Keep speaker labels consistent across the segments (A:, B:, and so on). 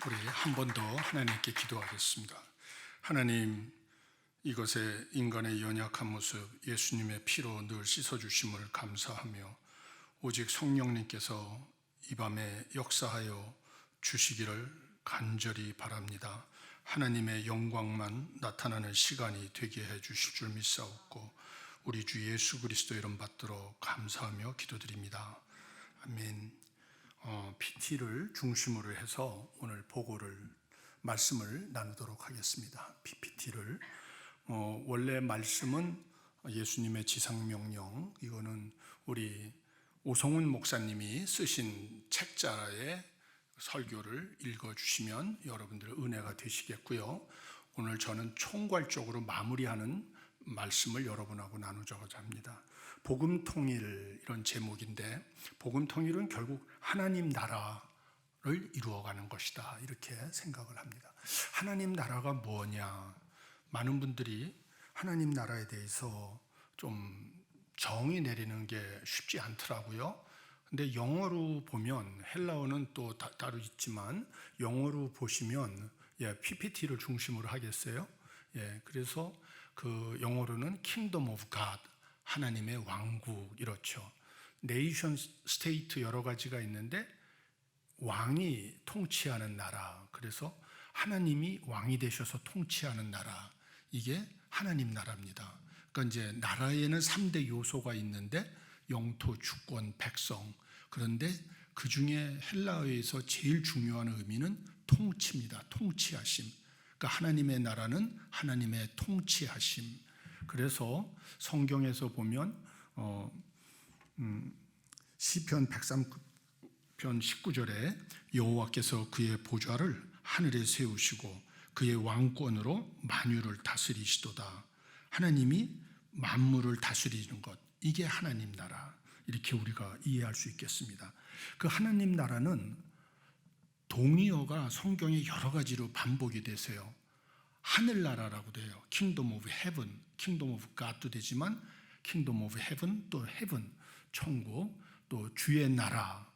A: 우리 한 번 더 하나님께 기도하겠습니다. 하나님, 이것에 인간의 연약한 모습 예수님의 피로 늘 씻어주심을 감사하며 오직 성령님께서 이 밤에 역사하여 주시기를 간절히 바랍니다. 하나님의 영광만 나타나는 시간이 되게 해 주실 줄 믿사옵고 우리 주 예수 그리스도 이름 받들어 감사하며 기도드립니다. 아멘. PT를 중심으로 해서 오늘 말씀을 나누도록 하겠습니다. PPT를 원래 말씀은 예수님의 지상명령, 이거는 우리 오성훈 목사님이 쓰신 책자의 설교를 읽어주시면 여러분들 은혜가 되시겠고요. 오늘 저는 총괄적으로 마무리하는 말씀을 여러분하고 나누자고자 합니다. 복음 통일, 이런 제목인데, 복음 통일은 결국 하나님 나라를 이루어가는 것이다, 이렇게 생각을 합니다. 하나님 나라가 뭐냐? 많은 분들이 하나님 나라에 대해서 좀 정의 내리는 게 쉽지 않더라고요. 근데 영어로 보면, 헬라어는 또 따로 있지만 영어로 보시면 PPT를 중심으로 하겠어요. 그래서 그 영어로는 Kingdom of God, 하나님의 왕국, 이렇죠. 네이션 스테이트 여러 가지가 있는데 왕이 통치하는 나라, 그래서 하나님이 왕이 되셔서 통치하는 나라, 이게 하나님 나라입니다. 그러니까 이제 나라에는 3대 요소가 있는데 영토, 주권, 백성. 그런데 그 중에 헬라어에서 제일 중요한 의미는 통치입니다. 통치하심. 그러니까 하나님의 나라는 하나님의 통치하심. 그래서 성경에서 보면 시편 103편 19절에 여호와께서 그의 보좌를 하늘에 세우시고 그의 왕권으로 만유를 다스리시도다. 하나님이 만물을 다스리는 것, 이게 하나님 나라, 이렇게 우리가 이해할 수 있겠습니다. 그 하나님 나라는 동의어가 성경에 여러 가지로 반복이 되세요. 하늘나라라고 돼요. Kingdom of Heaven, Kingdom of God도 되지만 Kingdom of Heaven, 또 Heaven, 천국, 또 주의 나라,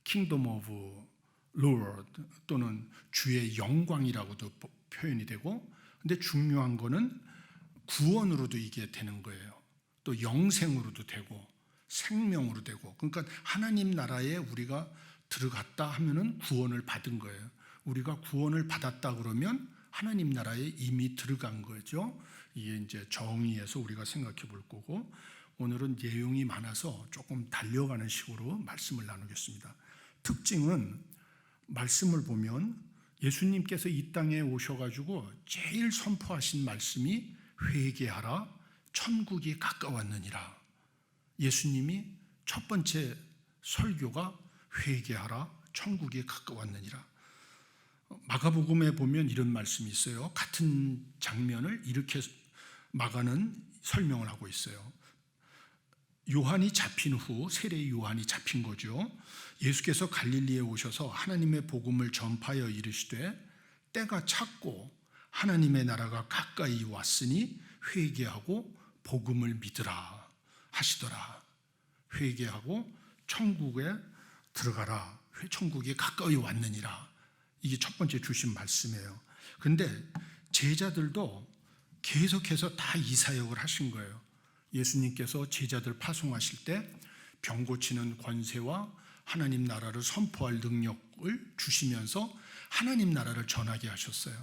A: Kingdom of Lord, 또는 주의 영광이라고도 표현이 되고, 근데 중요한 거는 구원으로도 이게 되는 거예요. 또 영생으로도 되고 생명으로 되고, 그러니까 하나님 나라에 우리가 들어갔다 하면은 구원을 받은 거예요. 우리가 구원을 받았다 그러면 하나님 나라에 이미 들어간 거죠. 이게 이제 정의에서 우리가 생각해 볼 거고, 오늘은 내용이 많아서 조금 달려가는 식으로 말씀을 나누겠습니다. 특징은 말씀을 보면 예수님께서 이 땅에 오셔가지고 제일 선포하신 말씀이 회개하라, 천국이 가까웠느니라. 예수님이 첫 번째 설교가 회개하라, 천국이 가까웠느니라. 마가복음에 보면 이런 말씀이 있어요. 같은 장면을 이렇게 마가는 설명을 하고 있어요. 요한이 잡힌 후, 세례 요한이 잡힌 거죠. 예수께서 갈릴리에 오셔서 하나님의 복음을 전파하여 이르시되 때가 찼고 하나님의 나라가 가까이 왔으니 회개하고 복음을 믿으라 하시더라. 회개하고 천국에 들어가라, 천국이 가까이 왔느니라. 이게 첫 번째 주신 말씀이에요. 그런데 제자들도 계속해서 다 이 사역을 하신 거예요. 예수님께서 제자들 파송하실 때 병 고치는 권세와 하나님 나라를 선포할 능력을 주시면서 하나님 나라를 전하게 하셨어요.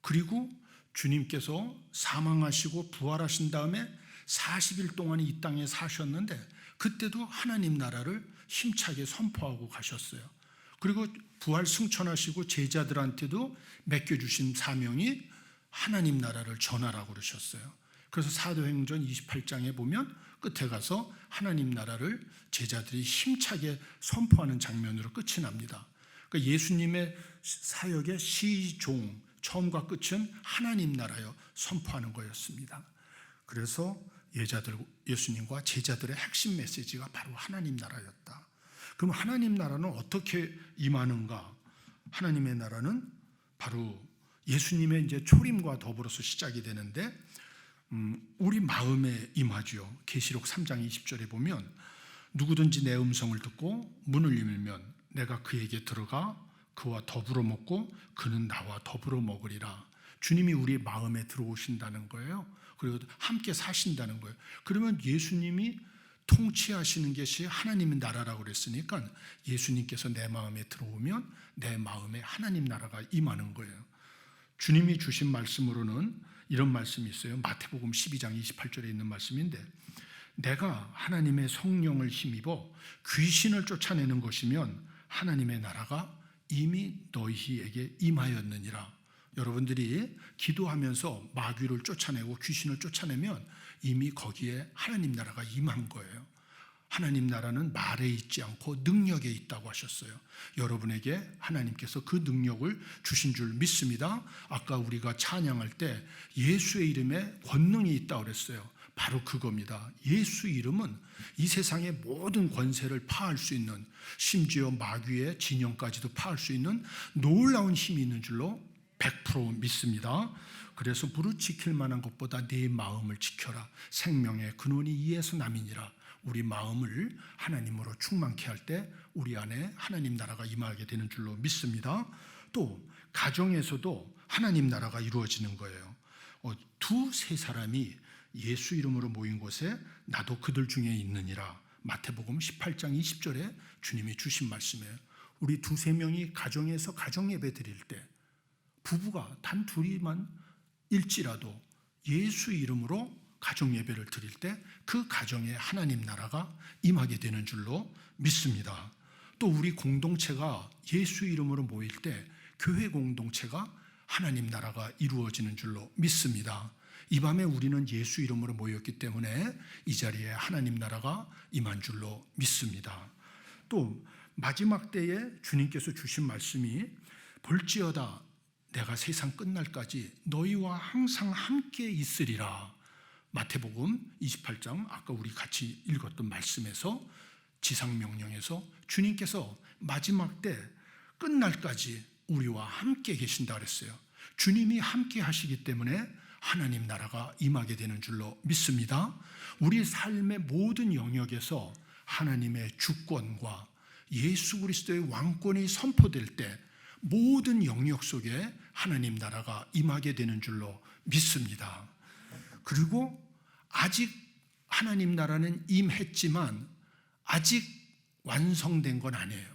A: 그리고 주님께서 사망하시고 부활하신 다음에 40일 동안 이 땅에 사셨는데 그때도 하나님 나라를 힘차게 선포하고 가셨어요. 그리고 부활 승천하시고 제자들한테도 맡겨주신 사명이 하나님 나라를 전하라고 그러셨어요. 그래서 사도행전 28장에 보면 끝에 가서 하나님 나라를 제자들이 힘차게 선포하는 장면으로 끝이 납니다. 그러니까 예수님의 사역의 시종, 처음과 끝은 하나님 나라여 선포하는 거였습니다. 그래서 예수님과 제자들의 핵심 메시지가 바로 하나님 나라였다. 그럼 하나님 나라는 어떻게 임하는가? 하나님의 나라는 바로 예수님의 이제 초림과 더불어서 시작이 되는데 우리 마음에 임하죠. 계시록 3장 20절에 보면 누구든지 내 음성을 듣고 문을 열면 내가 그에게 들어가 그와 더불어 먹고 그는 나와 더불어 먹으리라. 주님이 우리 마음에 들어오신다는 거예요. 그리고 함께 사신다는 거예요. 그러면 예수님이 통치하시는 것이 하나님의 나라라고 그랬으니까 예수님께서 내 마음에 들어오면 내 마음에 하나님 나라가 임하는 거예요. 주님이 주신 말씀으로는 이런 말씀이 있어요. 마태복음 12장 28절에 있는 말씀인데, 내가 하나님의 성령을 힘입어 귀신을 쫓아내는 것이면 하나님의 나라가 이미 너희에게 임하였느니라. 여러분들이 기도하면서 마귀를 쫓아내고 귀신을 쫓아내면 이미 거기에 하나님 나라가 임한 거예요. 하나님 나라는 말에 있지 않고 능력에 있다고 하셨어요. 여러분에게 하나님께서 그 능력을 주신 줄 믿습니다. 아까 우리가 찬양할 때 예수의 이름에 권능이 있다고 그랬어요. 바로 그겁니다. 예수 이름은 이 세상의 모든 권세를 파할 수 있는, 심지어 마귀의 진영까지도 파할 수 있는 놀라운 힘이 있는 줄로 100% 믿습니다. 그래서 무릇 지킬 만한 것보다 네 마음을 지켜라. 생명의 근원이 이에서 남이니라. 우리 마음을 하나님으로 충만케 할 때 우리 안에 하나님 나라가 임하게 되는 줄로 믿습니다. 또 가정에서도 하나님 나라가 이루어지는 거예요. 두세 사람이 예수 이름으로 모인 곳에 나도 그들 중에 있느니라. 마태복음 18장 20절에 주님이 주신 말씀이에요. 우리 두세 명이 가정에서 가정 예배 드릴 때, 부부가 단 둘이만 일지라도 예수 이름으로 가정 예배를 드릴 때 그 가정에 하나님 나라가 임하게 되는 줄로 믿습니다. 또 우리 공동체가 예수 이름으로 모일 때 교회 공동체가 하나님 나라가 이루어지는 줄로 믿습니다. 이 밤에 우리는 예수 이름으로 모였기 때문에 이 자리에 하나님 나라가 임한 줄로 믿습니다. 또 마지막 때에 주님께서 주신 말씀이 볼지어다 내가 세상 끝날까지 너희와 항상 함께 있으리라. 마태복음 28장 아까 우리 같이 읽었던 말씀에서 지상명령에서 주님께서 마지막 때 끝날까지 우리와 함께 계신다 그랬어요. 주님이 함께 하시기 때문에 하나님 나라가 임하게 되는 줄로 믿습니다. 우리 삶의 모든 영역에서 하나님의 주권과 예수 그리스도의 왕권이 선포될 때 모든 영역 속에 하나님 나라가 임하게 되는 줄로 믿습니다. 그리고 아직 하나님 나라는 임했지만 아직 완성된 건 아니에요.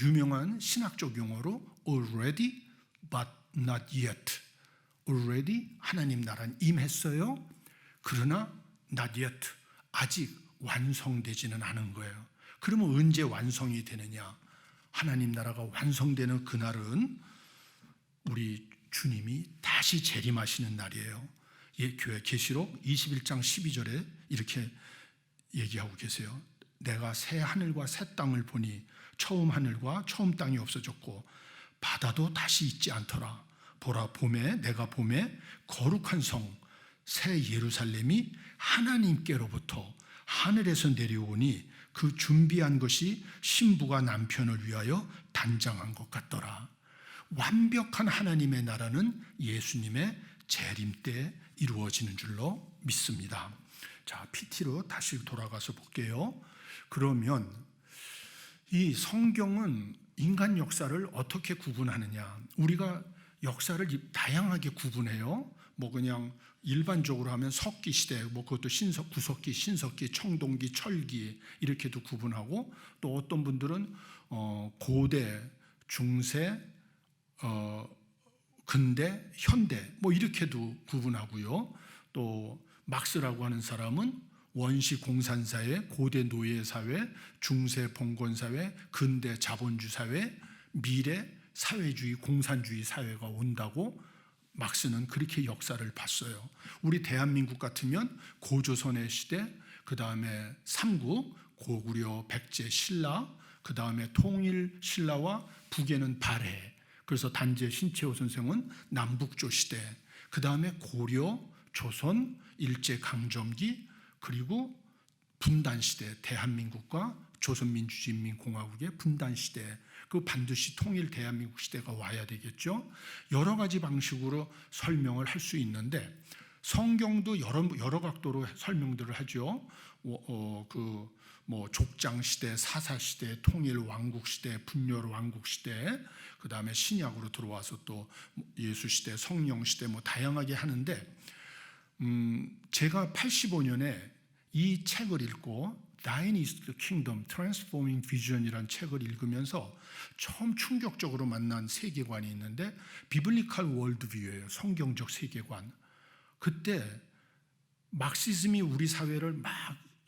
A: 유명한 신학적 용어로 already but not yet. already 하나님 나라는 임했어요. 그러나 not yet. 아직 완성되지는 않은 거예요. 그러면 언제 완성이 되느냐? 하나님 나라가 완성되는 그날은 우리 주님이 다시 재림하시는 날이에요. 교회 계시록 21장 12절에 이렇게 얘기하고 계세요. 내가 새 하늘과 새 땅을 보니 처음 하늘과 처음 땅이 없어졌고 바다도 다시 있지 않더라. 보라 내가 봄에 거룩한 성 새 예루살렘이 하나님께로부터 하늘에서 내려오니 그 준비한 것이 신부가 남편을 위하여 단장한 것 같더라. 완벽한 하나님의 나라는 예수님의 재림 때 이루어지는 줄로 믿습니다. 자, PT로 다시 돌아가서 볼게요. 그러면 이 성경은 인간 역사를 어떻게 구분하느냐? 우리가 역사를 다양하게 구분해요. 그냥 일반적으로 하면 석기 시대, 그것도 구석기, 신석기, 청동기, 철기 이렇게도 구분하고, 또 어떤 분들은 고대, 중세, 근대, 현대 이렇게도 구분하고요. 또 막스라고 하는 사람은 원시 공산사회, 고대 노예사회, 중세 봉건사회, 근대 자본주의 사회, 미래 사회주의, 공산주의 사회가 온다고 막스는 그렇게 역사를 봤어요. 우리 대한민국 같으면 고조선의 시대, 그 다음에 삼국, 고구려, 백제, 신라, 그 다음에 통일 신라와 북에는 발해. 그래서 단재 신채호 선생은 남북조 시대, 그 다음에 고려, 조선, 일제강점기, 그리고 분단시대, 대한민국과 조선민주주의인민공화국의 분단시대, 그 반드시 통일 대한민국 시대가 와야 되겠죠. 여러 가지 방식으로 설명을 할 수 있는데 성경도 여러 각도로 설명들을 하죠. 족장 시대, 사사 시대, 통일 왕국 시대, 분열 왕국 시대, 그 다음에 신약으로 들어와서 또 예수 시대, 성령 시대 다양하게 하는데, 제가 85년에 이 책을 읽고 Thine is the Kingdom, Transforming Vision이라는 책을 읽으면서 처음 충격적으로 만난 세계관이 있는데 비블리컬 월드뷰예요. 성경적 세계관. 그때 막시즘이 우리 사회를 막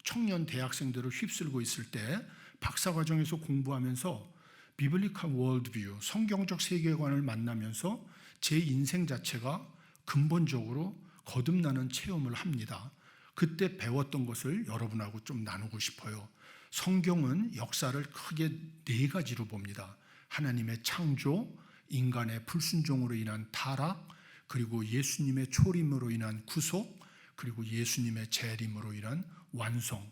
A: 청년 대학생들을 휩쓸고 있을 때 박사과정에서 공부하면서 비블리컬 월드뷰, 성경적 세계관을 만나면서 제 인생 자체가 근본적으로 거듭나는 체험을 합니다. 그때 배웠던 것을 여러분하고 좀 나누고 싶어요. 성경은 역사를 크게 4가지로 봅니다. 하나님의 창조, 인간의 불순종으로 인한 타락, 그리고 예수님의 초림으로 인한 구속, 그리고 예수님의 재림으로 인한 완성.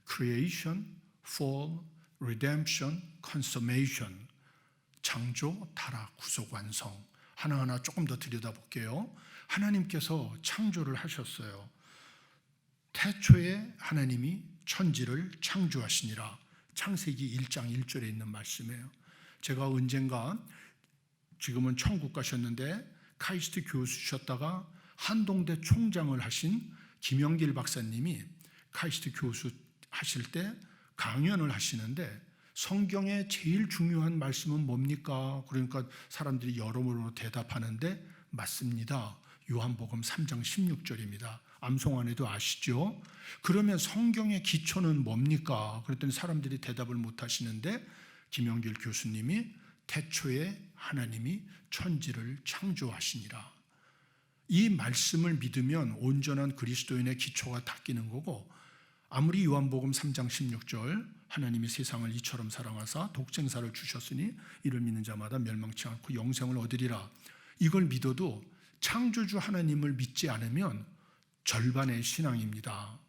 A: Creation, Fall, Redemption, Consummation. 창조, 타락, 구속, 완성. 하나하나 조금 더 들여다볼게요. 하나님께서 창조를 하셨어요. 태초에 하나님이 천지를 창조하시니라. 창세기 1장 1절에 있는 말씀이에요. 제가 언젠가, 지금은 천국 가셨는데 카이스트 교수셨다가 한동대 총장을 하신 김영길 박사님이 카이스트 교수 하실 때 강연을 하시는데 성경의 제일 중요한 말씀은 뭡니까? 그러니까 사람들이 여러모로 대답하는데 맞습니다. 요한복음 3장 16절입니다. 암송 안에도 아시죠? 그러면 성경의 기초는 뭡니까? 그랬더니 사람들이 대답을 못 하시는데 김영길 교수님이 태초에 하나님이 천지를 창조하시니라. 이 말씀을 믿으면 온전한 그리스도인의 기초가 닦이는 거고, 아무리 요한복음 3장 16절 하나님이 세상을 이처럼 사랑하사 독생자를 주셨으니 이를 믿는 자마다 멸망치 않고 영생을 얻으리라, 이걸 믿어도 창조주 하나님을 믿지 않으면 절반의 신앙입니다.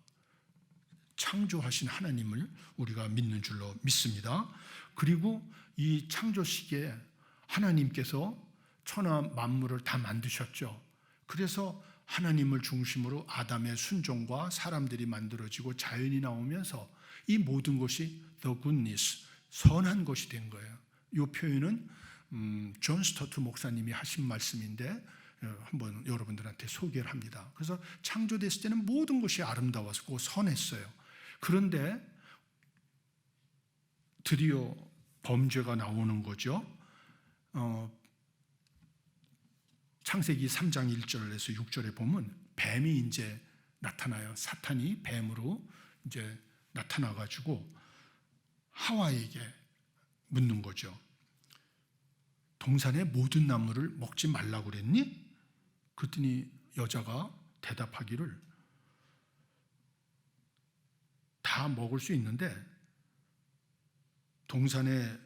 A: 창조하신 하나님을 우리가 믿는 줄로 믿습니다. 그리고 이 창조 시기에 하나님께서 천하 만물을 다 만드셨죠. 그래서 하나님을 중심으로 아담의 순종과 사람들이 만들어지고 자연이 나오면서 이 모든 것이 the goodness, 선한 것이 된 거예요. 이 표현은 존 스토트 목사님이 하신 말씀인데 한번 여러분들한테 소개를 합니다. 그래서 창조됐을 때는 모든 것이 아름다웠고 선했어요. 그런데 드디어 범죄가 나오는 거죠. 창세기 3장 1절에서 6절에 보면 뱀이 이제 나타나요. 사탄이 뱀으로 이제 나타나가지고 하와에게 묻는 거죠. 동산의 모든 나무를 먹지 말라고 그랬니? 그랬더니 여자가 대답하기를 다 먹을 수 있는데 동산의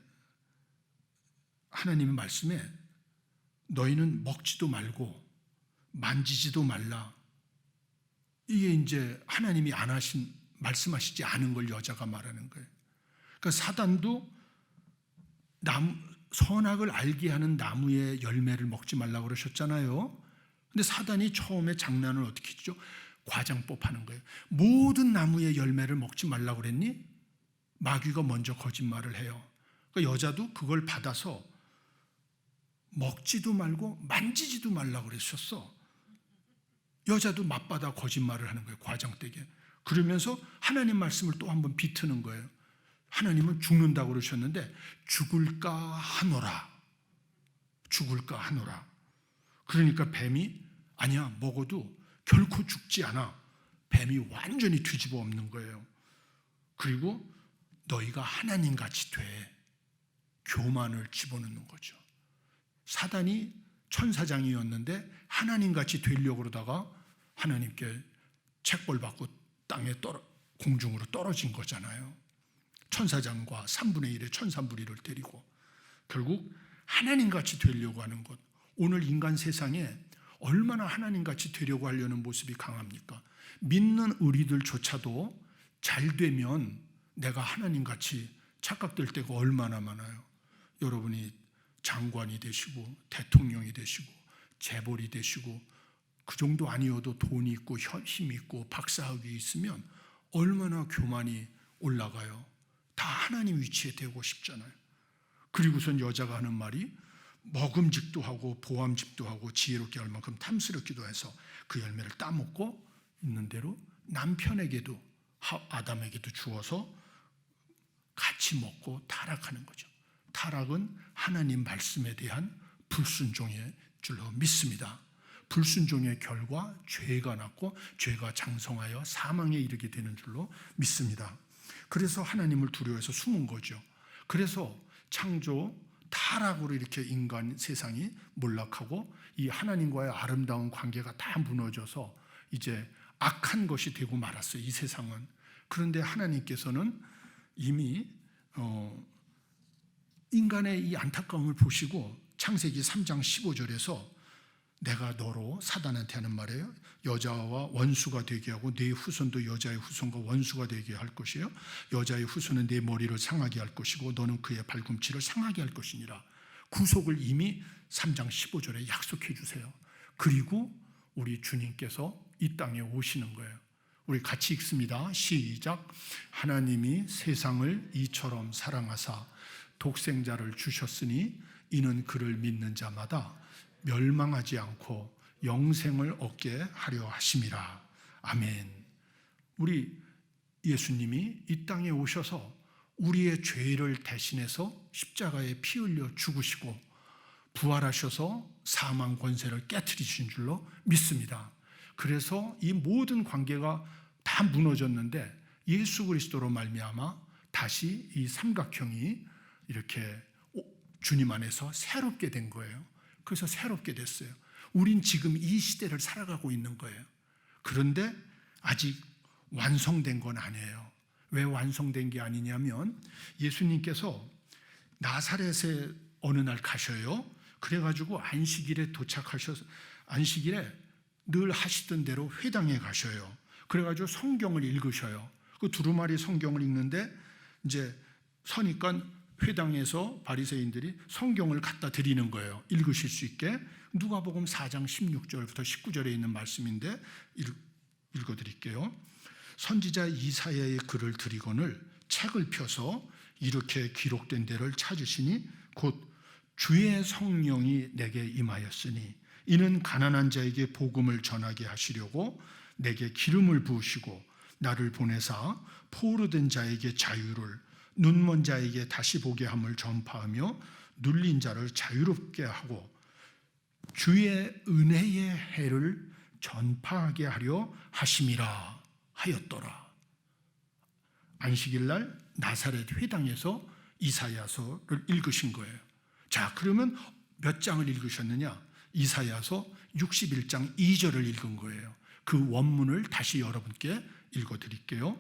A: 하나님의 말씀에 너희는 먹지도 말고 만지지도 말라. 이게 이제 하나님이 안 하신, 말씀하시지 않은 걸 여자가 말하는 거예요. 그러니까 사단도 선악을 알게 하는 나무의 열매를 먹지 말라고 그러셨잖아요. 근데 사단이 처음에 장난을 어떻게 했죠? 과장법 하는 거예요. 모든 나무의 열매를 먹지 말라고 그랬니? 마귀가 먼저 거짓말을 해요. 그러니까 여자도 그걸 받아서 먹지도 말고 만지지도 말라고 그랬었어. 여자도 맞받아 거짓말을 하는 거예요. 과장되게. 그러면서 하나님 말씀을 또 한번 비트는 거예요. 하나님은 죽는다고 그러셨는데 죽을까 하노라. 죽을까 하노라. 그러니까 뱀이 아니야, 먹어도 결코 죽지 않아. 뱀이 완전히 뒤집어 엎는 거예요. 그리고 너희가 하나님같이 돼. 교만을 집어넣는 거죠. 사단이 천사장이었는데 하나님같이 되려고 그러다가 하나님께 책벌 받고 땅에 공중으로 떨어진 거잖아요. 천사장과 3분의 1의 천사무리를 데리고 결국 하나님같이 되려고 하는 것. 오늘 인간 세상에 얼마나 하나님같이 되려고 하려는 모습이 강합니까? 믿는 우리들조차도 잘 되면 내가 하나님같이 착각될 때가 얼마나 많아요. 여러분이 장관이 되시고 대통령이 되시고 재벌이 되시고 그 정도 아니어도 돈이 있고 힘이 있고 박사학위 있으면 얼마나 교만이 올라가요. 다 하나님 위치에 되고 싶잖아요. 그리고선 여자가 하는 말이 먹음직도 하고 보암직도 하고 지혜롭게 할 만큼 탐스럽기도 해서 그 열매를 따먹고 있는 대로 남편에게도 아담에게도 주어서 같이 먹고 타락하는 거죠. 타락은 하나님 말씀에 대한 불순종의 줄로 믿습니다. 불순종의 결과 죄가 났고 죄가 장성하여 사망에 이르게 되는 줄로 믿습니다. 그래서 하나님을 두려워해서 숨은 거죠. 그래서 창조 타락으로 이렇게 인간 세상이 몰락하고 이 하나님과의 아름다운 관계가 다 무너져서 이제 악한 것이 되고 말았어요. 이 세상은. 그런데 하나님께서는 이미 인간의 이 안타까움을 보시고 창세기 3장 15절에서 내가 너로 사단한테 하는 말이에요. 여자와 원수가 되게 하고 네 후손도 여자의 후손과 원수가 되게 할 것이에요. 여자의 후손은 네 머리를 상하게 할 것이고 너는 그의 발꿈치를 상하게 할 것이니라. 구속을 이미 3장 15절에 약속해 주세요. 그리고 우리 주님께서 이 땅에 오시는 거예요. 우리 같이 읽습니다. 시작. 하나님이 세상을 이처럼 사랑하사 독생자를 주셨으니 이는 그를 믿는 자마다 멸망하지 않고 영생을 얻게 하려 하심이라. 아멘. 우리 예수님이 이 땅에 오셔서 우리의 죄를 대신해서 십자가에 피 흘려 죽으시고 부활하셔서 사망 권세를 깨트리신 줄로 믿습니다. 그래서 이 모든 관계가 다 무너졌는데 예수 그리스도로 말미암아 다시 이 삼각형이 이렇게 주님 안에서 새롭게 된 거예요. 그래서 새롭게 됐어요. 우린 지금 이 시대를 살아가고 있는 거예요. 그런데 아직 완성된 건 아니에요. 왜 완성된 게 아니냐면 예수님께서 나사렛에 어느 날 가셔요. 그래가지고 안식일에 도착하셔서 안식일에 늘 하시던 대로 회당에 가셔요. 그래가지고 성경을 읽으셔요. 그 두루마리 성경을 읽는데 이제 서니까 회당에서 바리새인들이 성경을 갖다 드리는 거예요. 읽으실 수 있게. 누가복음 4장 16절부터 19절에 있는 말씀인데 읽어드릴게요. 선지자 이사야의 글을 드리거늘 책을 펴서 이렇게 기록된 데를 찾으시니 곧 주의 성령이 내게 임하였으니 이는 가난한 자에게 복음을 전하게 하시려고 내게 기름을 부으시고 나를 보내사 포로된 자에게 자유를 눈먼 자에게 다시 보게 함을 전파하며 눌린 자를 자유롭게 하고 주의 은혜의 해를 전파하게 하려 하심이라 하였더라. 안식일날 나사렛 회당에서 이사야서를 읽으신 거예요. 자, 그러면 몇 장을 읽으셨느냐? 이사야서 61장 2절을 읽은 거예요. 그 원문을 다시 여러분께 읽어드릴게요.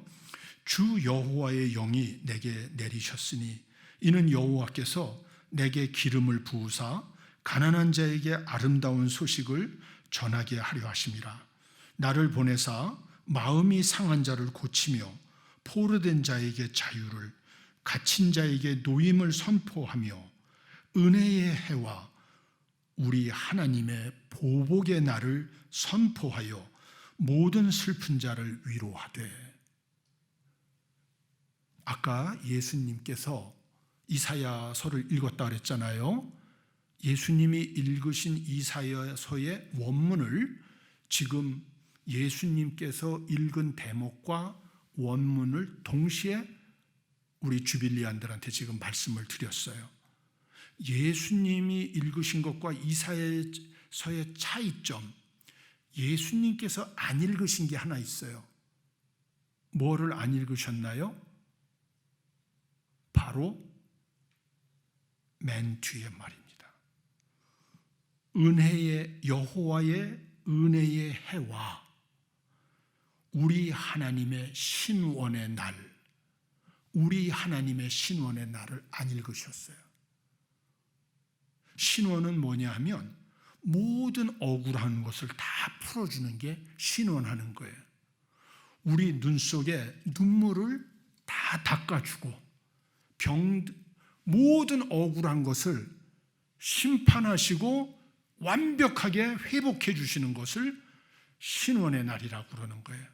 A: 주 여호와의 영이 내게 내리셨으니 이는 여호와께서 내게 기름을 부으사 가난한 자에게 아름다운 소식을 전하게 하려 하심이라. 나를 보내사 마음이 상한 자를 고치며 포로된 자에게 자유를 갇힌 자에게 노임을 선포하며 은혜의 해와 우리 하나님의 보복의 날을 선포하여 모든 슬픈 자를 위로하되. 아까 예수님께서 이사야서를 읽었다 그랬잖아요. 예수님이 읽으신 이사야서의 원문을 지금 예수님께서 읽은 대목과 원문을 동시에 우리 주빌리안들한테 지금 말씀을 드렸어요. 예수님이 읽으신 것과 이사야서의 차이점, 예수님께서 안 읽으신 게 하나 있어요. 뭐를 안 읽으셨나요? 바로 맨 뒤에 말입니다. 은혜의 여호와의 은혜의 해와 우리 하나님의 신원의 날, 우리 하나님의 신원의 날을 안 읽으셨어요. 신원은 뭐냐 하면 모든 억울한 것을 다 풀어주는 게 신원하는 거예요. 우리 눈 속에 눈물을 다 닦아주고 모든 억울한 것을 심판하시고 완벽하게 회복해 주시는 것을 신원의 날이라고 그러는 거예요.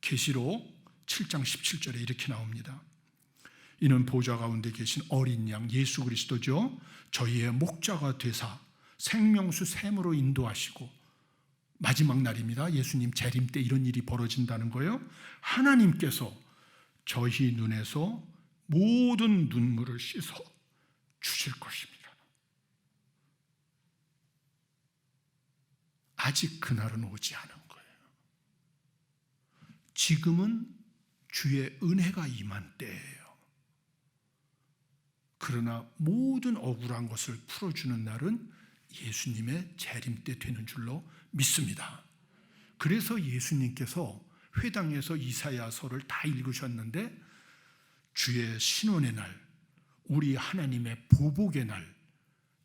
A: 계시록 7장 17절에 이렇게 나옵니다. 이는 보좌 가운데 계신 어린 양 예수 그리스도죠. 저희의 목자가 되사 생명수 샘으로 인도하시고, 마지막 날입니다. 예수님 재림 때 이런 일이 벌어진다는 거예요. 하나님께서 저희 눈에서 모든 눈물을 씻어 주실 것입니다. 아직 그날은 오지 않은 거예요. 지금은 주의 은혜가 임한 때예요. 그러나 모든 억울한 것을 풀어주는 날은 예수님의 재림 때 되는 줄로 믿습니다. 그래서 예수님께서 회당에서 이사야서를 다 읽으셨는데 주의 신원의 날, 우리 하나님의 보복의 날,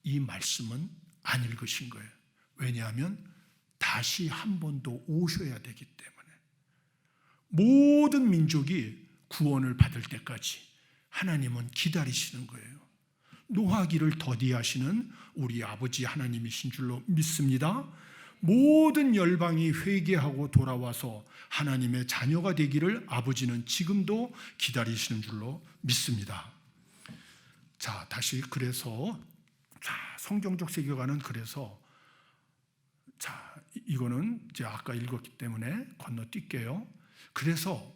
A: 이 말씀은 안 읽으신 거예요. 왜냐하면 다시 한 번 더 오셔야 되기 때문에. 모든 민족이 구원을 받을 때까지 하나님은 기다리시는 거예요. 노하기를 더디하시는 우리 아버지 하나님이신 줄로 믿습니다. 모든 열방이 회개하고 돌아와서 하나님의 자녀가 되기를 아버지는 지금도 기다리시는 줄로 믿습니다. 자, 다시 그래서 성경적 세계관은 그래서 이거는 이제 아까 읽었기 때문에 건너뛸게요. 그래서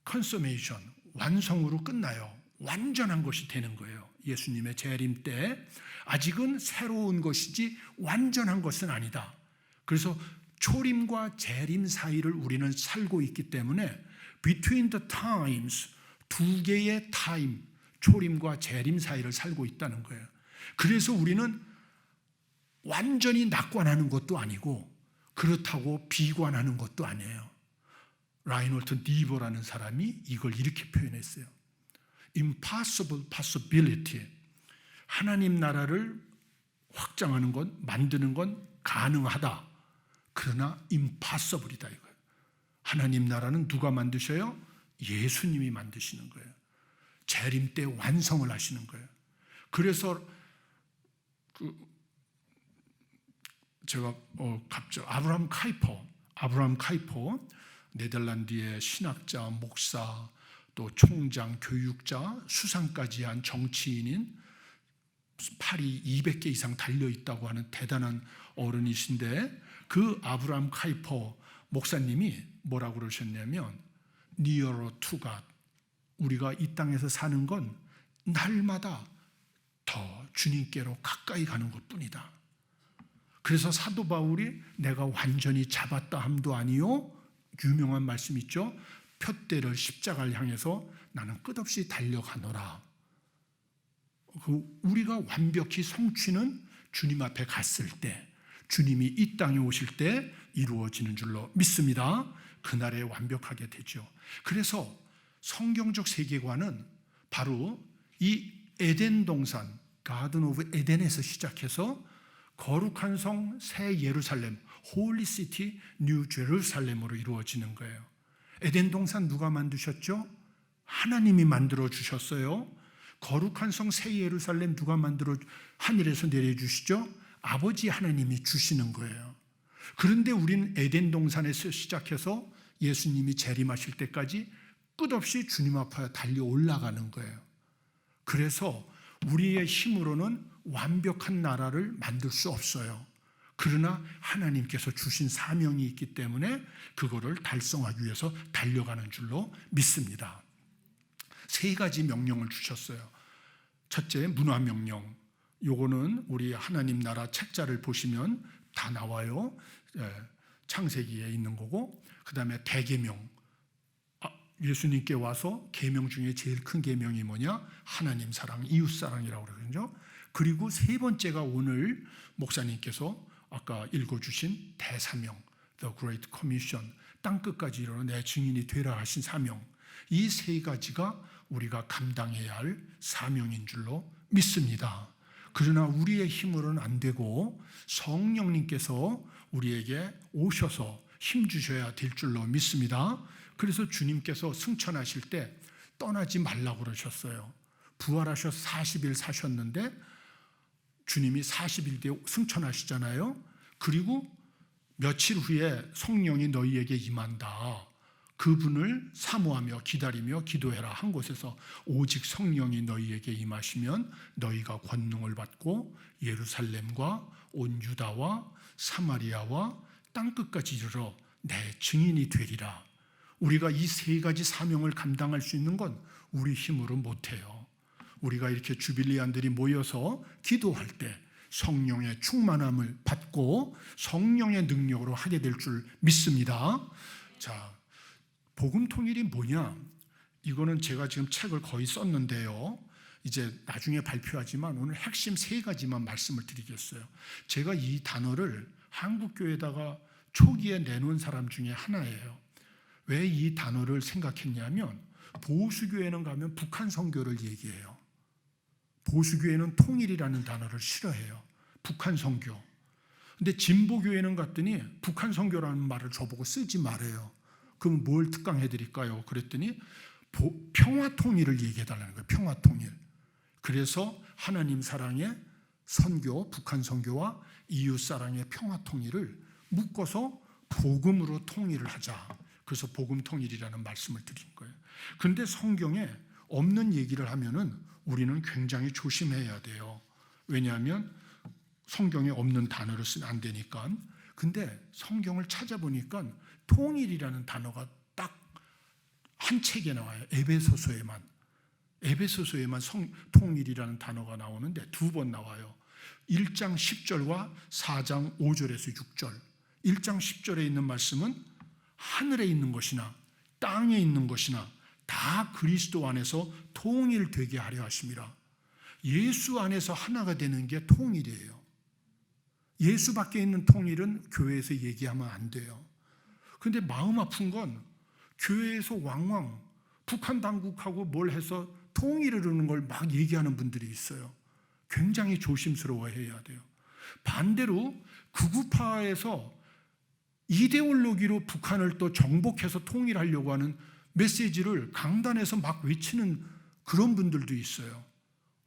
A: 컨소메이션, 완성으로 끝나요. 완전한 것이 되는 거예요. 예수님의 재림 때 아직은 새로운 것이지 완전한 것은 아니다. 그래서 초림과 재림 사이를 우리는 살고 있기 때문에 between the times, 두 개의 타임, 초림과 재림 사이를 살고 있다는 거예요. 그래서 우리는 완전히 낙관하는 것도 아니고 그렇다고 비관하는 것도 아니에요. 라인홀트 니버라는 사람이 이걸 이렇게 표현했어요. Impossible possibility. 하나님 나라를 확장하는 건, 만드는 건 가능하다. 그러나 impossible이다 이거예요. 하나님 나라는 누가 만드셔요? 예수님이 만드시는 거예요. 재림 때 완성을 하시는 거예요. 그래서 제가 갑자기 아브라함 카이퍼 네덜란드의 신학자, 목사, 또 총장, 교육자, 수상까지 한 정치인인 팔이 200개 이상 달려있다고 하는 대단한 어른이신데 그 아브라함 카이퍼 목사님이 뭐라고 그러셨냐면 Nearer to God, 우리가 이 땅에서 사는 건 날마다 더 주님께로 가까이 가는 것뿐이다. 그래서 사도 바울이 내가 완전히 잡았다 함도 아니요, 유명한 말씀 있죠. 푯대를 십자가를 향해서 나는 끝없이 달려가노라. 우리가 완벽히 성취는 주님 앞에 갔을 때, 주님이 이 땅에 오실 때 이루어지는 줄로 믿습니다. 그날에 완벽하게 되죠. 그래서 성경적 세계관은 바로 이 에덴 동산, 가든 오브 에덴에서 시작해서 거룩한 성 새 예루살렘, 홀리 시티 뉴 제루살렘으로 이루어지는 거예요. 에덴 동산 누가 만드셨죠? 하나님이 만들어 주셨어요. 거룩한 성 새 예루살렘 누가 만들어 하늘에서 내려주시죠? 아버지 하나님이 주시는 거예요. 그런데 우리는 에덴 동산에서 시작해서 예수님이 재림하실 때까지 끝없이 주님 앞에 달려 올라가는 거예요. 그래서 우리의 힘으로는 완벽한 나라를 만들 수 없어요. 그러나 하나님께서 주신 사명이 있기 때문에 그거를 달성하기 위해서 달려가는 줄로 믿습니다. 세 가지 명령을 주셨어요. 첫째, 문화 명령. 요거는 우리 하나님 나라 책자를 보시면 다 나와요. 창세기에 있는 거고, 그 다음에 대계명. 예수님께 와서 계명 중에 제일 큰 계명이 뭐냐? 하나님 사랑, 이웃 사랑이라고 그러거든요. 그리고 세 번째가 오늘 목사님께서 아까 읽어주신 대사명, The Great Commission, 땅끝까지 이르러 내 증인이 되라 하신 사명. 이 세 가지가 우리가 감당해야 할 사명인 줄로 믿습니다. 그러나 우리의 힘으로는 안 되고 성령님께서 우리에게 오셔서 힘 주셔야 될 줄로 믿습니다. 그래서 주님께서 승천하실 때 떠나지 말라고 그러셨어요. 부활하셔서 40일 사셨는데 주님이 40일 뒤에 승천하시잖아요. 그리고 며칠 후에 성령이 너희에게 임한다. 그분을 사모하며 기다리며 기도해라 한 곳에서 오직 성령이 너희에게 임하시면 너희가 권능을 받고 예루살렘과 온 유다와 사마리아와 땅끝까지 이르러 내 증인이 되리라. 우리가 이 세 가지 사명을 감당할 수 있는 건 우리 힘으로 못해요. 우리가 이렇게 주빌리안들이 모여서 기도할 때 성령의 충만함을 받고 성령의 능력으로 하게 될 줄 믿습니다. 자, 복음 통일이 뭐냐? 이거는 제가 지금 책을 거의 썼는데요. 이제 나중에 발표하지만 오늘 핵심 세 가지만 말씀을 드리겠어요. 제가 이 단어를 한국교회에다가 초기에 내놓은 사람 중에 하나예요. 왜 이 단어를 생각했냐면 보수교회는 가면 북한 선교를 얘기해요. 보수교회는 통일이라는 단어를 싫어해요. 북한 선교. 근데 진보교회는 갔더니 북한 선교라는 말을 저보고 쓰지 말아요. 그럼 뭘 특강해 드릴까요? 그랬더니 평화 통일을 얘기해 달라는 거예요. 평화 통일. 그래서 하나님 사랑의 선교, 북한 선교와 이웃 사랑의 평화 통일을 묶어서 복음으로 통일을 하자. 그래서 복음 통일이라는 말씀을 드린 거예요. 그런데 성경에 없는 얘기를 하면은 우리는 굉장히 조심해야 돼요. 왜냐하면 성경에 없는 단어를 쓰면 안 되니까. 근데 성경을 찾아보니까 통일이라는 단어가 딱 한 책에 나와요. 에베소서에만 통일이라는 단어가 나오는데 2번 나와요. 1장 10절과 4장 5절에서 6절. 1장 10절에 있는 말씀은 하늘에 있는 것이나 땅에 있는 것이나 다 그리스도 안에서 통일되게 하려 하심이라. 예수 안에서 하나가 되는 게 통일이에요. 예수 밖에 있는 통일은 교회에서 얘기하면 안 돼요. 그런데 마음 아픈 건 교회에서 왕왕 북한 당국하고 뭘 해서 통일을 이루는 걸 막 얘기하는 분들이 있어요. 굉장히 조심스러워해야 돼요. 반대로 극우파에서 이데올로기로 북한을 또 정복해서 통일하려고 하는 메시지를 강단에서 막 외치는 그런 분들도 있어요.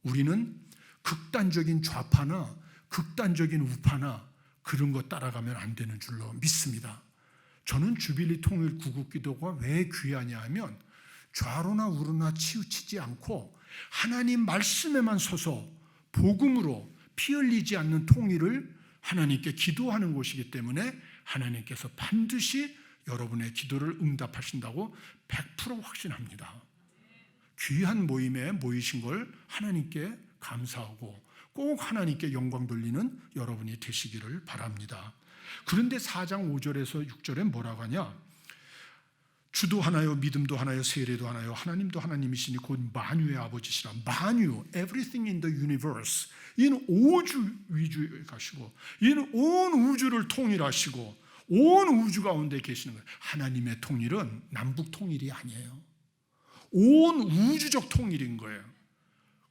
A: 우리는 극단적인 좌파나 극단적인 우파나 그런 거 따라가면 안 되는 줄로 믿습니다. 저는 주빌리 통일 구국기도가 왜 귀하냐 하면 좌로나 우로나 치우치지 않고 하나님 말씀에만 서서 복음으로 피 흘리지 않는 통일을 하나님께 기도하는 곳이기 때문에 하나님께서 반드시 여러분의 기도를 응답하신다고 100% 확신합니다. 귀한 모임에 모이신 걸 하나님께 감사하고 꼭 하나님께 영광 돌리는 여러분이 되시기를 바랍니다. 그런데 4장 5절에서 6절에 뭐라고 하냐? 주도 하나요, 믿음도 하나요, 세례도 하나요, 하나님도 하나님이시니 곧 만유의 아버지시라. 만유, everything in the universe. 이는 오주 위주에 가시고, 이는 온 우주를 통일하시고, 온 우주 가운데 계시는 거예요. 하나님의 통일은 남북 통일이 아니에요. 온 우주적 통일인 거예요.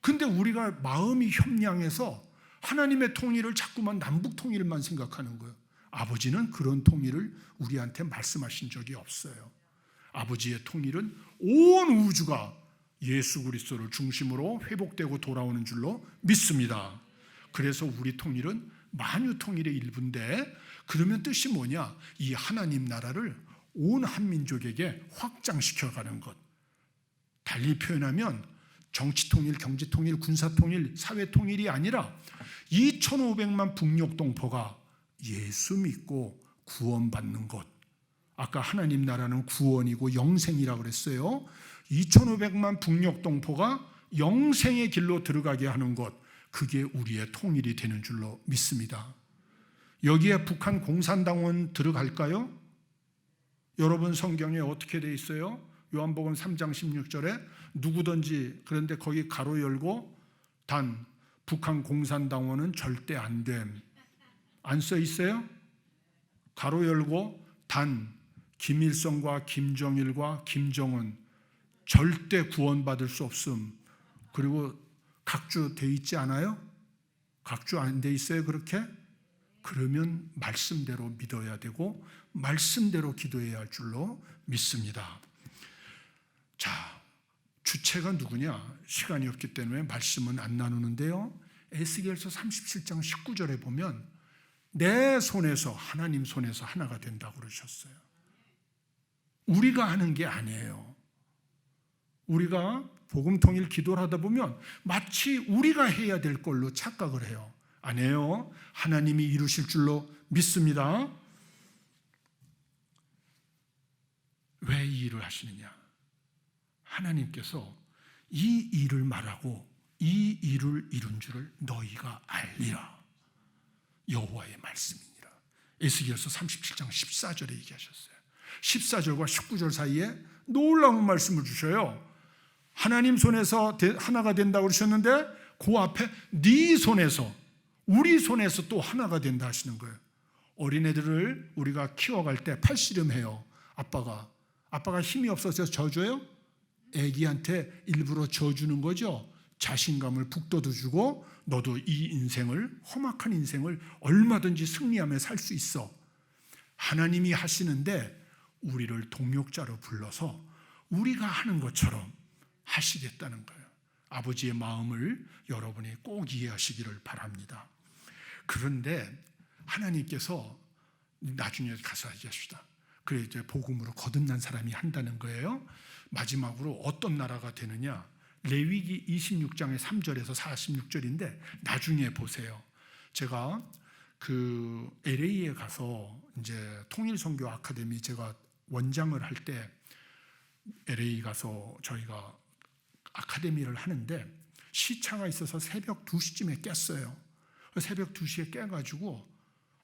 A: 근데 우리가 마음이 협량해서 하나님의 통일을 자꾸만 남북 통일만 생각하는 거예요. 아버지는 그런 통일을 우리한테 말씀하신 적이 없어요. 아버지의 통일은 온 우주가 예수 그리스도를 중심으로 회복되고 돌아오는 줄로 믿습니다. 그래서 우리 통일은 만유 통일의 일부인데, 그러면 뜻이 뭐냐? 이 하나님 나라를 온 한민족에게 확장시켜가는 것. 달리 표현하면 정치 통일, 경제 통일, 군사 통일, 사회 통일이 아니라 2,500만 북녘 동포가 예수 믿고 구원받는 것. 아까 하나님 나라는 구원이고 영생이라고 그랬어요. 2,500만 북녘 동포가 영생의 길로 들어가게 하는 것, 그게 우리의 통일이 되는 줄로 믿습니다. 여기에 북한 공산당원 들어갈까요? 여러분 성경에 어떻게 돼 있어요? 요한복음 3장 16절에 누구든지, 그런데 거기 가로 열고 단 북한 공산당원은 절대 안 됨. 안 써 있어요? 가로 열고 단 김일성과 김정일과 김정은 절대 구원받을 수 없음. 그리고 각주 돼 있지 않아요? 각주 안 돼 있어요 그렇게? 그러면 말씀대로 믿어야 되고 말씀대로 기도해야 할 줄로 믿습니다. 자, 주체가 누구냐? 시간이 없기 때문에 말씀은 안 나누는데요. 에스겔서 37장 19절에 보면 내 손에서 하나님 손에서 하나가 된다고 그러셨어요. 우리가 하는 게 아니에요. 우리가 복음 통일 기도를 하다 보면 마치 우리가 해야 될 걸로 착각을 해요. 아니에요. 하나님이 이루실 줄로 믿습니다. 왜 이 일을 하시느냐? 하나님께서 이 일을 말하고 이 일을 이룬 줄을 너희가 알리라. 여호와의 말씀이니라. 에스겔서 37장 14절에 얘기하셨어요. 14절과 19절 사이에 놀라운 말씀을 주셔요. 하나님 손에서 하나가 된다고 그러셨는데 그 앞에 네 손에서, 우리 손에서 또 하나가 된다 하시는 거예요. 어린애들을 우리가 키워갈 때 팔씨름해요. 아빠가 힘이 없어서 져줘요? 애기한테 일부러 져주는 거죠. 자신감을 북돋워주고 너도 이 인생을, 험악한 인생을 얼마든지 승리하며 살 수 있어. 하나님이 하시는데 우리를 동역자로 불러서 우리가 하는 것처럼 하시겠다는 거예요. 아버지의 마음을 여러분이 꼭 이해하시기를 바랍니다. 그런데 하나님께서 나중에 가서 얘기합시다. 그래 이제 복음으로 거듭난 사람이 한다는 거예요. 마지막으로 어떤 나라가 되느냐? 레위기 26장의 3절에서 46절인데 나중에 보세요. 제가 그 LA에 가서 이제 통일선교 아카데미 제가 원장을 할 때 LA 가서 저희가 아카데미를 하는데 시차가 있어서 새벽 2시쯤에 깼어요. 새벽 2시에 깨가지고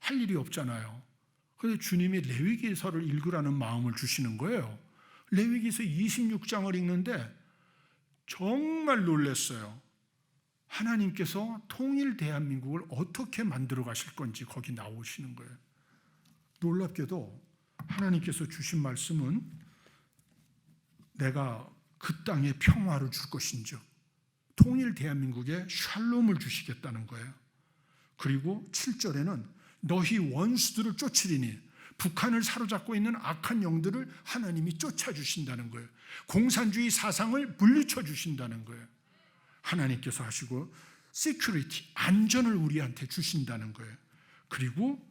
A: 할 일이 없잖아요. 그래서 주님이 레위기서를 읽으라는 마음을 주시는 거예요. 레위기서 26장을 읽는데 정말 놀랐어요. 하나님께서 통일 대한민국을 어떻게 만들어 가실 건지 거기 나오시는 거예요. 놀랍게도 하나님께서 주신 말씀은 내가 그 땅에 평화를 줄 것인즉 통일 대한민국에 샬롬을 주시겠다는 거예요. 그리고 7절에는 너희 원수들을 쫓으리니 북한을 사로잡고 있는 악한 영들을 하나님이 쫓아주신다는 거예요. 공산주의 사상을 물리쳐 주신다는 거예요. 하나님께서 하시고 시큐리티, 안전을 우리한테 주신다는 거예요. 그리고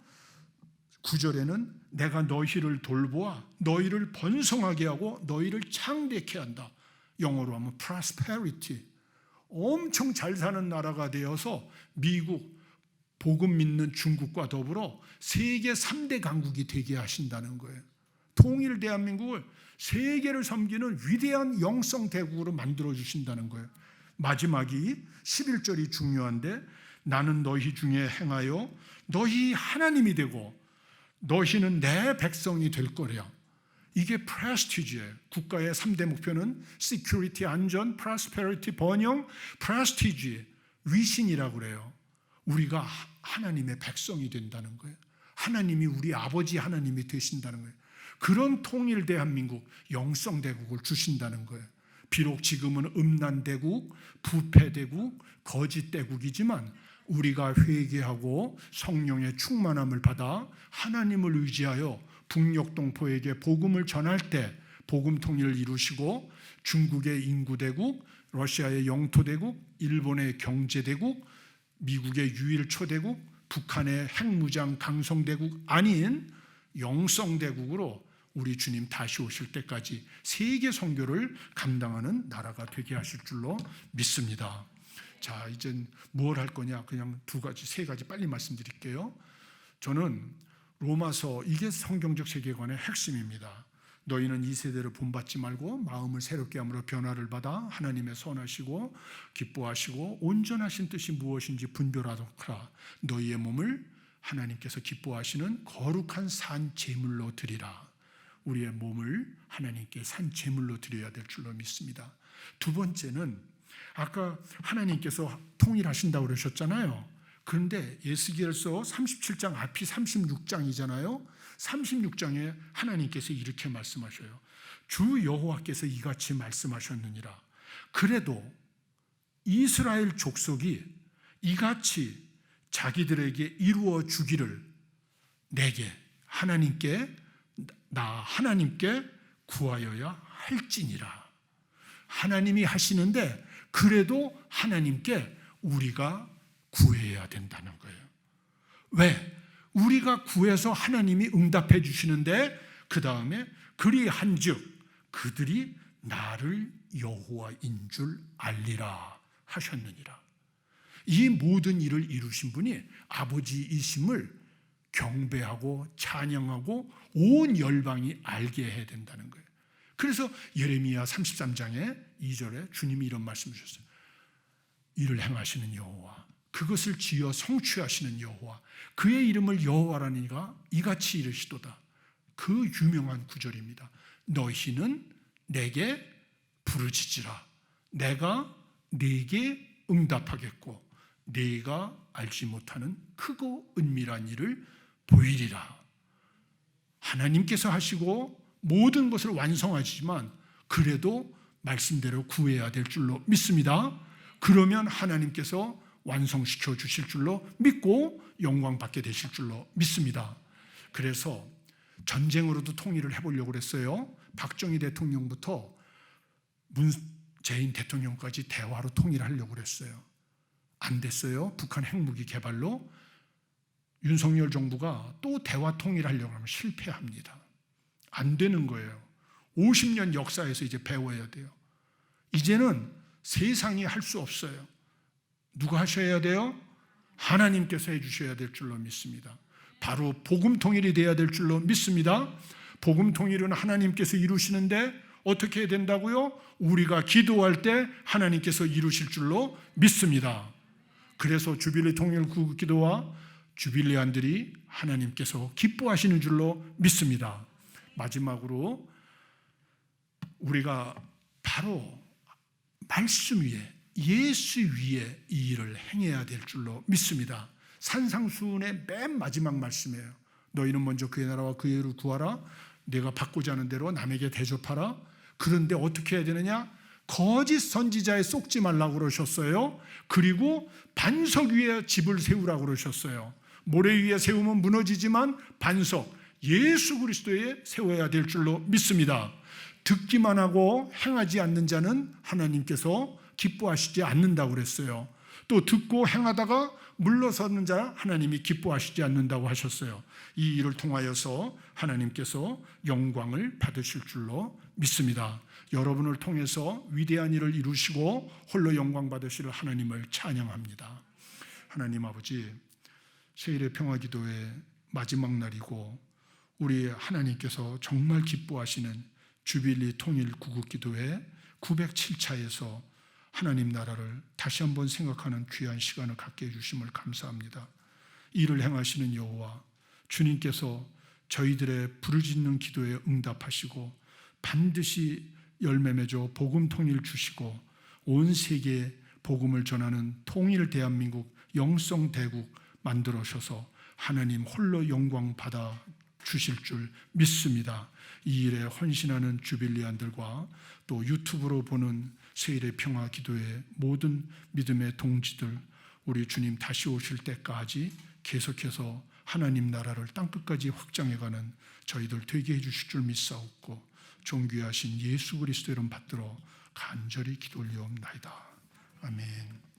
A: 9절에는 내가 너희를 돌보아 너희를 번성하게 하고 너희를 창대케 한다. 영어로 하면 prosperity. 엄청 잘 사는 나라가 되어서 미국, 복음 믿는 중국과 더불어 세계 3대 강국이 되게 하신다는 거예요. 통일 대한민국을 세계를 섬기는 위대한 영성 대국으로 만들어 주신다는 거예요. 마지막이 11절이 중요한데 나는 너희 중에 행하여 너희 하나님이 되고 너희는 내 백성이 될 거래요. 이게 프레스티지예요. 국가의 3대 목표는 시큐리티, 안전, 프로스페리티, 번영, 프레스티지, 위신이라고 그래요. 우리가 하나님의 백성이 된다는 거예요. 하나님이 우리 아버지 하나님이 되신다는 거예요. 그런 통일 대한민국, 영성 대국을 주신다는 거예요. 비록 지금은 음란대국, 부패대국, 거짓대국이지만 우리가 회개하고 성령의 충만함을 받아 하나님을 의지하여 북녘 동포에게 복음을 전할 때 복음 통일을 이루시고 중국의 인구대국, 러시아의 영토대국, 일본의 경제대국, 미국의 유일초대국, 북한의 핵무장 강성대국 아닌 영성대국으로 우리 주님 다시 오실 때까지 세계 선교를 감당하는 나라가 되게 하실 줄로 믿습니다. 자, 이젠 뭘 할 거냐? 그냥 세 가지 빨리 말씀드릴게요. 저는 로마서, 이게 성경적 세계관의 핵심입니다. 너희는 이 세대를 본받지 말고 마음을 새롭게 함으로 변화를 받아 하나님의 선하시고 기뻐하시고 온전하신 뜻이 무엇인지 분별하라. 너희의 몸을 하나님께서 기뻐하시는 거룩한 산 제물로 드리라. 우리의 몸을 하나님께 산 제물로 드려야 될 줄로 믿습니다. 두 번째는 아까 하나님께서 통일하신다고 그러셨잖아요. 그런데 에스겔서 37장 앞이 36장이잖아요. 36장에 하나님께서 이렇게 말씀하셔요. 주 여호와께서 이같이 말씀하셨느니라. 그래도 이스라엘 족속이 이같이 자기들에게 이루어 주기를 내게 하나님께 구하여야 할지니라. 하나님이 하시는데 그래도 하나님께 우리가 구해야 된다는 거예요. 왜? 우리가 구해서 하나님이 응답해 주시는데 그 다음에 그리한즉 그들이 나를 여호와인 줄 알리라 하셨느니라. 이 모든 일을 이루신 분이 아버지이심을 경배하고 찬양하고 온 열방이 알게 해야 된다는 거예요. 그래서 예레미야 33장에 2절에 주님이 이런 말씀을 주셨어요. 이를 행하시는 여호와, 그것을 지어 성취하시는 여호와, 그의 이름을 여호와라니가 이같이 이르시도다. 그 유명한 구절입니다. 너희는 내게 부르짖으라. 내가 네게 응답하겠고 네가 알지 못하는 크고 은밀한 일을 보이리라. 하나님께서 하시고 모든 것을 완성하시지만 그래도 말씀대로 구해야 될 줄로 믿습니다. 그러면 하나님께서 완성시켜 주실 줄로 믿고 영광 받게 되실 줄로 믿습니다. 그래서 전쟁으로도 통일을 해보려고 그랬어요. 박정희 대통령부터 문재인 대통령까지 대화로 통일하려고 그랬어요. 안 됐어요. 북한 핵무기 개발로. 윤석열 정부가 또 대화 통일하려고 하면 실패합니다. 안 되는 거예요. 50년 역사에서 이제 배워야 돼요. 이제는 세상이 할 수 없어요. 누가 하셔야 돼요? 하나님께서 해주셔야 될 줄로 믿습니다. 바로 복음 통일이 돼야 될 줄로 믿습니다. 복음 통일은 하나님께서 이루시는데 어떻게 해야 된다고요? 우리가 기도할 때 하나님께서 이루실 줄로 믿습니다. 그래서 주빌리 통일 구기도와 주빌리안들이 하나님께서 기뻐하시는 줄로 믿습니다. 마지막으로 우리가 바로 말씀 위에, 예수 위에 이 일을 행해야 될 줄로 믿습니다. 산상수훈의 맨 마지막 말씀이에요. 너희는 먼저 그의 나라와 그의 의를 구하라. 내가 받고자 하는 대로 남에게 대접하라. 그런데 어떻게 해야 되느냐? 거짓 선지자에 속지 말라고 그러셨어요. 그리고 반석 위에 집을 세우라고 그러셨어요. 모래 위에 세우면 무너지지만 반석, 예수 그리스도에 세워야 될 줄로 믿습니다. 듣기만 하고 행하지 않는 자는 하나님께서 기뻐하시지 않는다고 그랬어요. 또 듣고 행하다가 물러서는 자 하나님이 기뻐하시지 않는다고 하셨어요. 이 일을 통하여서 하나님께서 영광을 받으실 줄로 믿습니다. 여러분을 통해서 위대한 일을 이루시고 홀로 영광 받으실 하나님을 찬양합니다. 하나님 아버지, 세일의 평화기도의 마지막 날이고 우리 하나님께서 정말 기뻐하시는 주빌리 통일 구국기도회 907차에서 하나님 나라를 다시 한번 생각하는 귀한 시간을 갖게 해주심을 감사합니다. 이를 행하시는 여호와, 주님께서 저희들의 부르짖는 기도에 응답하시고 반드시 열매 맺어 복음 통일 주시고 온 세계에 복음을 전하는 통일 대한민국 영성 대국 만들어셔서 하나님 홀로 영광 받아 주실 줄 믿습니다. 이 일에 헌신하는 주빌리안들과 또 유튜브로 보는 세일의 평화 기도의 모든 믿음의 동지들, 우리 주님 다시 오실 때까지 계속해서 하나님 나라를 땅끝까지 확장해가는 저희들 되게 해주실 줄 믿사옵고 존귀하신 예수 그리스도 이름 받들어 간절히 기도 올리옵나이다. 아멘.